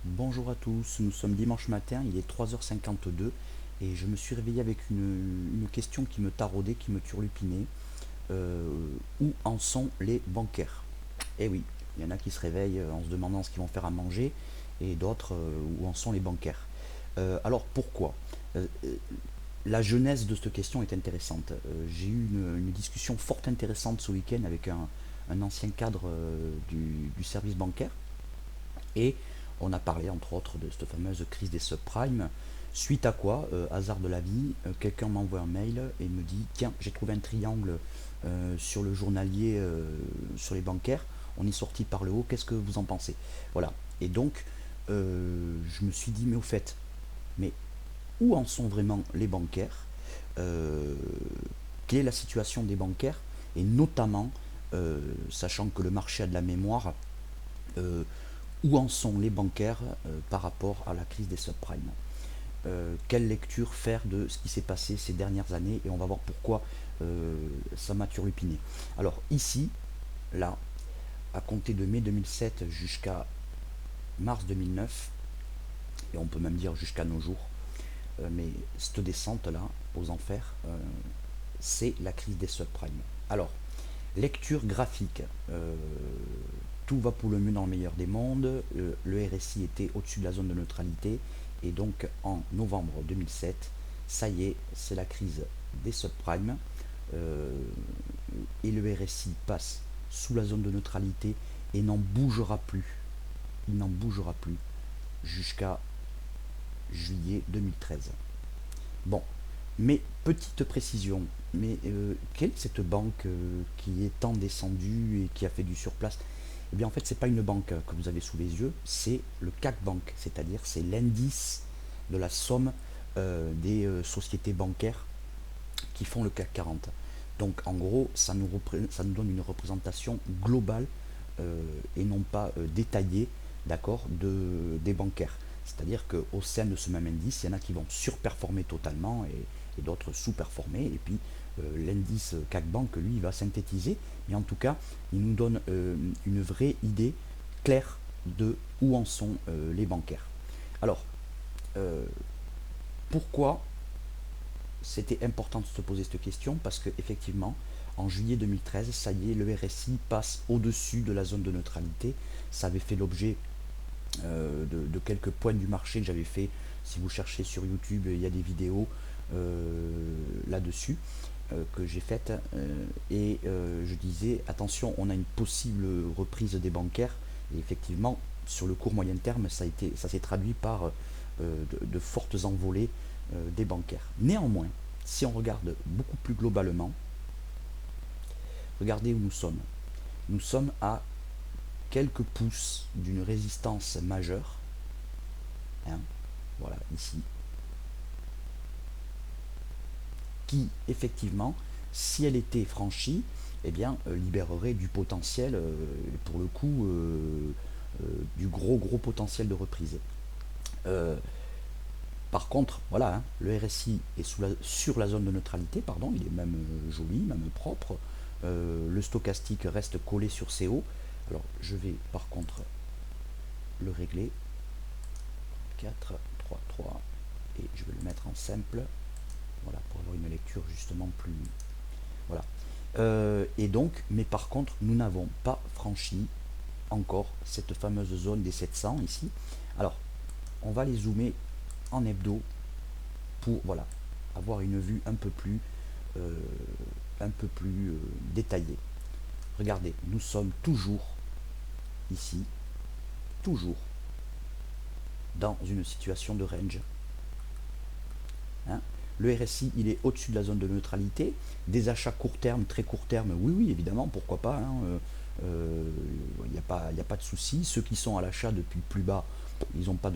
Bonjour à tous, nous sommes dimanche matin, il est 3h52 et je me suis réveillé avec une question qui me taraudait, qui me turlupinait. Euh, où en sont les bancaires? Eh oui, il y en a qui se réveillent en se demandant ce qu'ils vont faire à manger et d'autres où en sont les bancaires. Alors pourquoi? La genèse de cette question est intéressante. J'ai eu une discussion fort intéressante ce week-end avec un ancien cadre du service bancaire et on a parlé entre autres de cette fameuse crise des subprimes. Suite à quoi, hasard de la vie, quelqu'un m'envoie un mail et me dit tiens, j'ai trouvé un triangle sur le journalier, sur les bancaires. On est sorti par le haut, qu'est-ce que vous en pensez? Voilà. Et donc, je me suis dit mais au fait, mais où en sont vraiment les bancaires? Euh, Quelle est la situation des bancaires? Et notamment, sachant que le marché a de la mémoire, euh, où en sont les bancaires par rapport à la crise des subprimes? Quelle lecture faire de ce qui s'est passé ces dernières années? Et on va voir pourquoi ça m'a turlupiné. Alors ici, là, à compter de mai 2007 jusqu'à mars 2009, et on peut même dire jusqu'à nos jours, mais cette descente-là, aux enfers, c'est la crise des subprimes. Alors, lecture graphique. Tout va pour le mieux dans le meilleur des mondes. Le RSI était au-dessus de la zone de neutralité. Et donc en novembre 2007, ça y est, c'est la crise des subprimes. Euh, et le RSI passe sous la zone de neutralité et n'en bougera plus. Il n'en bougera plus jusqu'à juillet 2013. Bon, mais petite précision, mais quelle est cette banque qui est tant descendue et qui a fait du surplace? Eh bien en fait c'est pas une banque que vous avez sous les yeux, c'est le CAC Bank, c'est-à-dire c'est l'indice de la somme des sociétés bancaires qui font le CAC 40. Donc en gros ça nous donne une représentation globale et non pas détaillée, d'accord, des bancaires. C'est-à-dire qu'au sein de ce même indice, il y en a qui vont surperformer totalement et d'autres sous-performer. Et puis l'indice CAC Bank, lui, il va synthétiser. Mais en tout cas, il nous donne une vraie idée claire de où en sont les bancaires. Alors, euh, pourquoi c'était important de se poser cette question? Parce que effectivement, en juillet 2013, ça y est, le RSI passe au-dessus de la zone de neutralité. Ça avait fait l'objet de quelques points du marché que j'avais fait. Si vous cherchez sur YouTube, il y a des vidéos là-dessus que j'ai faites. Je disais, attention, on a une possible reprise des bancaires. Et effectivement, sur le court moyen terme, ça s'est traduit par de fortes envolées des bancaires. Néanmoins, si on regarde beaucoup plus globalement, regardez où nous sommes. Nous sommes à quelques pouces d'une résistance majeure, hein, voilà, ici, qui, effectivement, si elle était franchie, eh bien, libérerait du potentiel, pour le coup, du gros potentiel de reprise. Euh, Par contre, voilà, hein, le RSI est sur la zone de neutralité, pardon, il est même joli, même propre. Le stochastique reste collé sur ses hauts. Alors, je vais par contre le régler. 4, 3, 3. Et je vais le mettre en simple. Voilà, pour avoir une lecture justement plus. Voilà. Et donc, mais par contre, nous n'avons pas franchi encore cette fameuse zone des 700 ici. Alors, on va les zoomer en hebdo pour voilà, avoir une vue euh, un peu plus détaillée. Regardez, nous sommes toujours ici, toujours dans une situation de range. Hein. Le RSI, il est au-dessus de la zone de neutralité. Des achats court terme, très court terme, oui, oui, évidemment, pourquoi pas. Hein. Il n'y a pas de souci. Ceux qui sont à l'achat depuis le plus bas, ils n'ont pas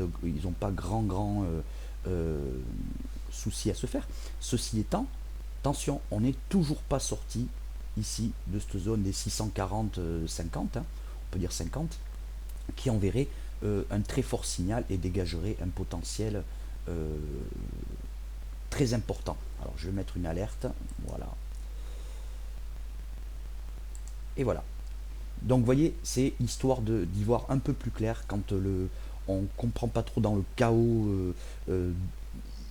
euh, souci à se faire. Ceci étant, attention, on n'est toujours pas sorti ici de cette zone des 640-50, hein, on peut dire 50, qui enverrait un très fort signal et dégagerait un potentiel euh, très important. Alors je vais mettre une alerte, voilà. Et voilà. Donc vous voyez, c'est histoire d'y voir un peu plus clair quand on comprend pas trop dans le chaos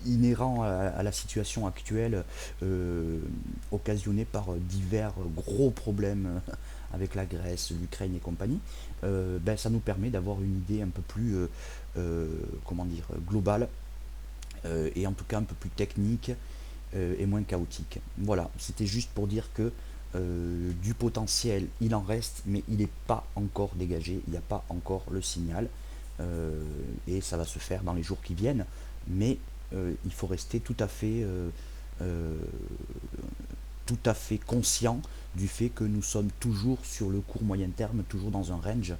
inhérent à la situation actuelle, occasionné par divers gros problèmes avec la Grèce, l'Ukraine et compagnie, ben, ça nous permet d'avoir une idée un peu plus, comment dire, globale, et en tout cas un peu plus technique, et moins chaotique. Voilà, c'était juste pour dire que du potentiel, il en reste, mais il n'est pas encore dégagé, il n'y a pas encore le signal, et ça va se faire dans les jours qui viennent, mais il faut rester euh, tout à fait conscient du fait que nous sommes toujours sur le court moyen terme, toujours dans un range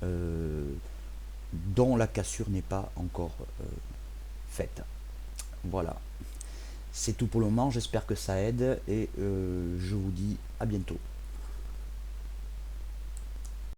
euh, dont la cassure n'est pas encore faite. Voilà, c'est tout pour le moment, j'espère que ça aide et je vous dis à bientôt.